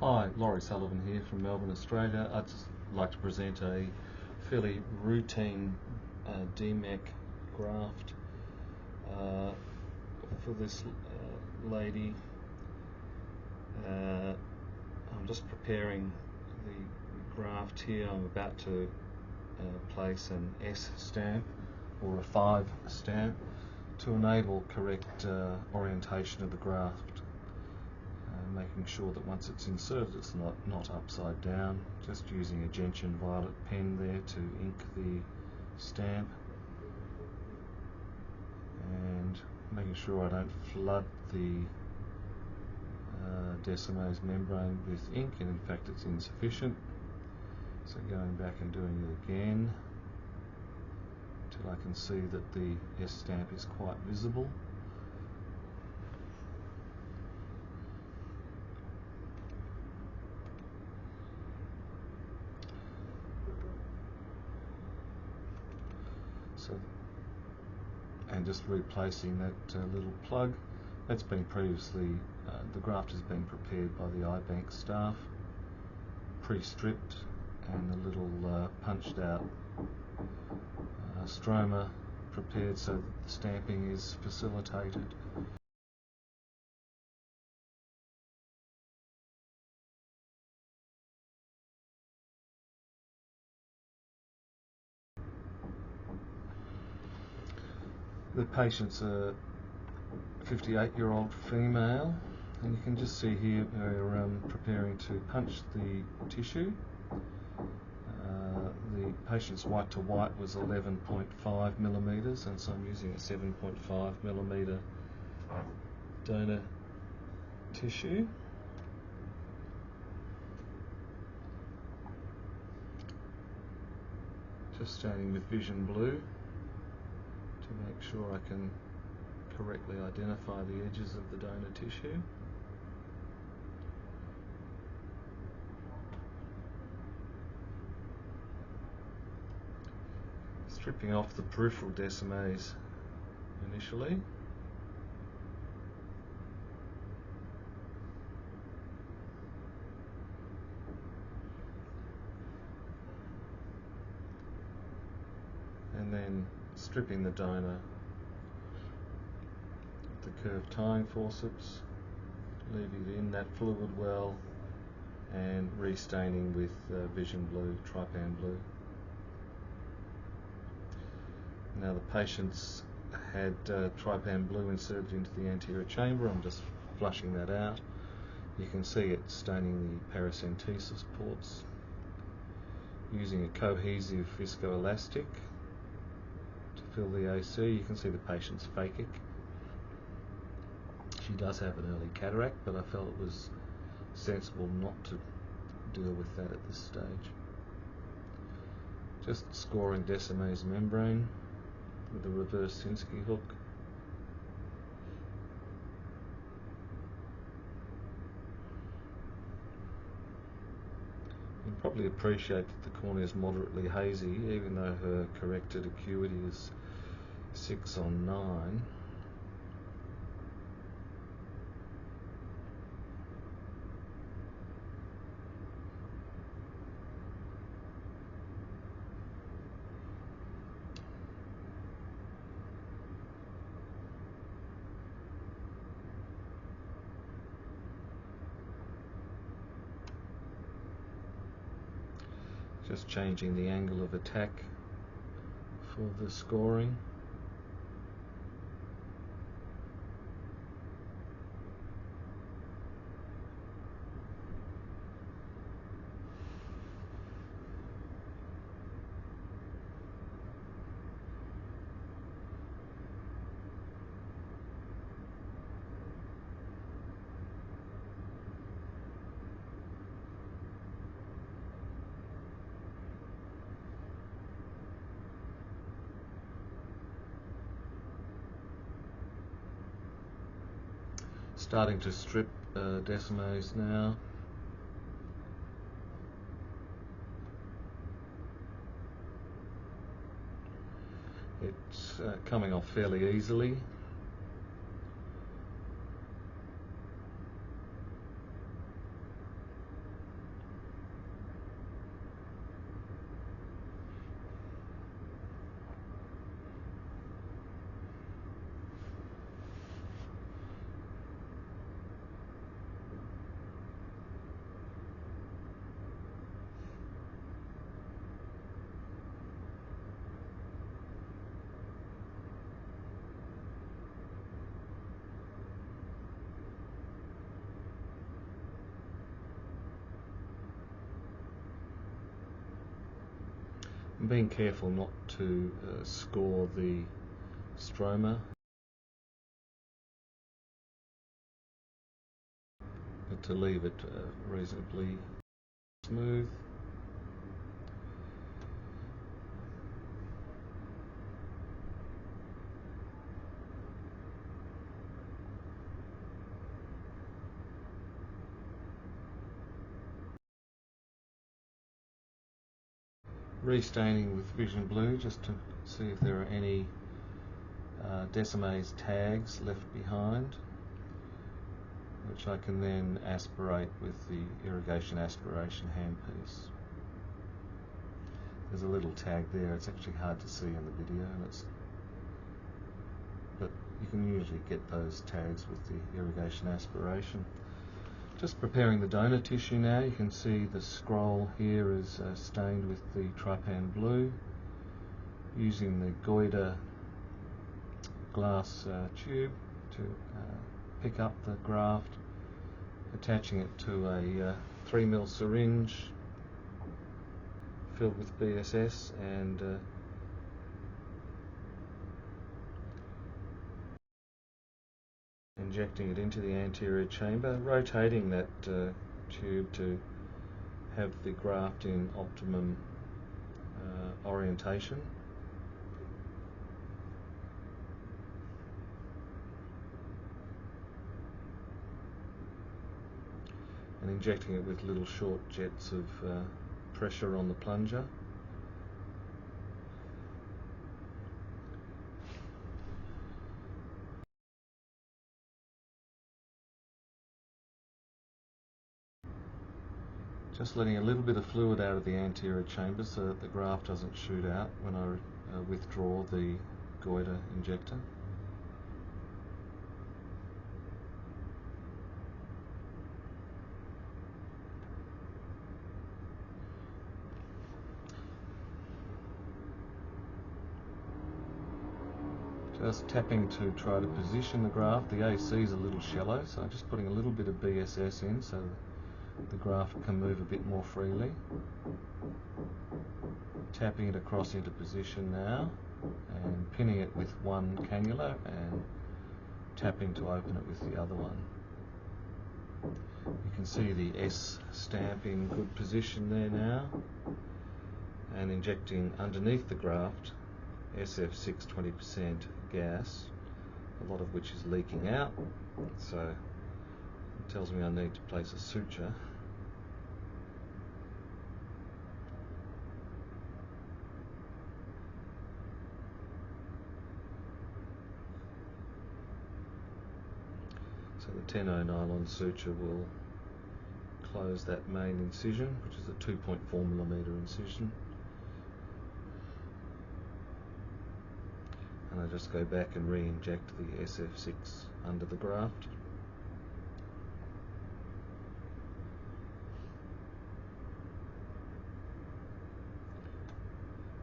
Hi, Laurie Sullivan here from Melbourne, Australia. I'd just like to present a fairly routine DMEK graft for this lady. I'm just preparing the graft here. I'm about to place an S stamp or a 5 stamp to enable correct orientation of the graft. Making sure that once it's inserted it's not upside down, just using a gentian violet pen there to ink the stamp and making sure I don't flood the decimase membrane with ink, and in fact it's insufficient. So going back and doing it again until I can see that the S stamp is quite visible. And just replacing that little plug. That's been previously, the graft has been prepared by the eye bank staff, pre-stripped, and a little punched out stroma prepared so that the stamping is facilitated. The patient's a 58-year-old female, and you can just see here we're preparing to punch the tissue. The patient's white to white was 11.5 millimeters, and so I'm using a 7.5 millimeter donor tissue. Just staining with vision blue to make sure I can correctly identify the edges of the donor tissue. Stripping off the peripheral decimase initially. And then stripping the donor with the curved tying forceps, leaving in that fluid well, and restaining with vision blue, trypan blue. Now the patient's had trypan blue inserted into the anterior chamber. I'm just flushing that out. You can see it staining the paracentesis ports. Using a cohesive viscoelastic to fill the AC. You can see the patient's phakic. She does have an early cataract, but I felt it was sensible not to deal with that at this stage. Just scoring decimase membrane with a reverse Sinski hook. You can probably appreciate that the cornea is moderately hazy, even though her corrected acuity is 6/9. Just changing the angle of attack for the scoring. Starting to strip decimase now. It's coming off fairly easily. I'm being careful not to score the stroma, but to leave it reasonably smooth. Restaining with Vision Blue just to see if there are any decimase tags left behind, which I can then aspirate with the irrigation aspiration handpiece. There's a little tag there, it's actually hard to see in the video, but you can usually get those tags with the irrigation aspiration. Just preparing the donor tissue now. You can see the scroll here is stained with the trypan blue. Using the goiter glass tube to pick up the graft, attaching it to a 3mm syringe filled with BSS, and injecting it into the anterior chamber, rotating that tube to have the graft in optimum orientation. And injecting it with little short jets of pressure on the plunger. Just letting a little bit of fluid out of the anterior chamber so that the graft doesn't shoot out when I withdraw the goiter injector. Just tapping to try to position the graft. The AC is a little shallow, so I'm just putting a little bit of BSS in so the graft can move a bit more freely. Tapping it across into position now and pinning it with one cannula and tapping to open it with the other one. You can see the S stamp in good position there now, and injecting underneath the graft SF6 20% gas, a lot of which is leaking out, so it tells me I need to place a suture. So the 10-0 nylon suture will close that main incision, which is a 2.4mm incision. And I just go back and re-inject the SF6 under the graft.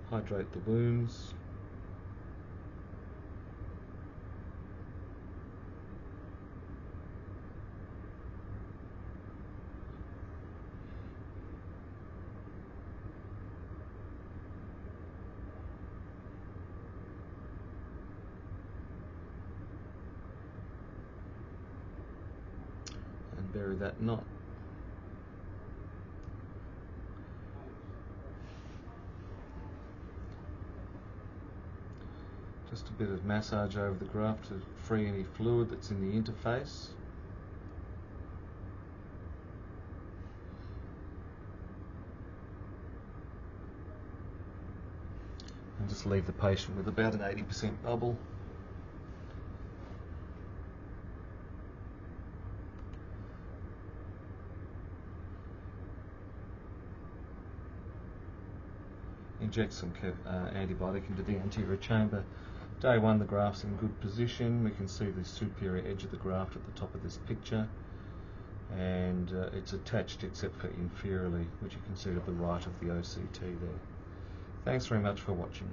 Hydrate the wounds. And bury that knot. Just a bit of massage over the graft to free any fluid that's in the interface. And just leave the patient with about an 80% bubble. Inject some antibiotic into the anterior chamber. Day 1, the graft's in good position. We can see the superior edge of the graft at the top of this picture, and it's attached except for inferiorly, which you can see to the right of the OCT there. Thanks very much for watching.